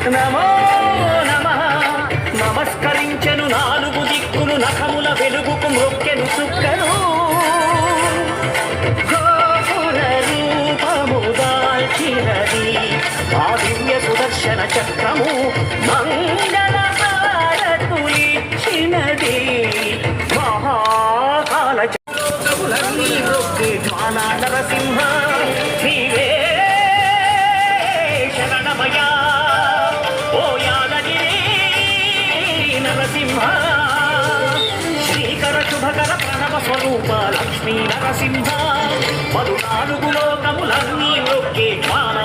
నమో నమః నమస్కరించెను నాలుగు దిక్కులు నఖముల వెలుగుకు మొక్కెను చుక్కను గోపుర రూపము దాల్చినది ఆ దివ్య సుదర్శన చక్రము మంగళ హారతులిచ్చినది మహాకాల చక్రములన్నీ మొక్కే జ్వాల నరసింహ నీవే శరణమయా ఓ యాదగిరి నరసింహ శ్రీకర శుభకర ప్రణవ స్వరూప లక్ష్మీ నరసింహ 14 లోకములన్నీ మొక్కే జ్వాల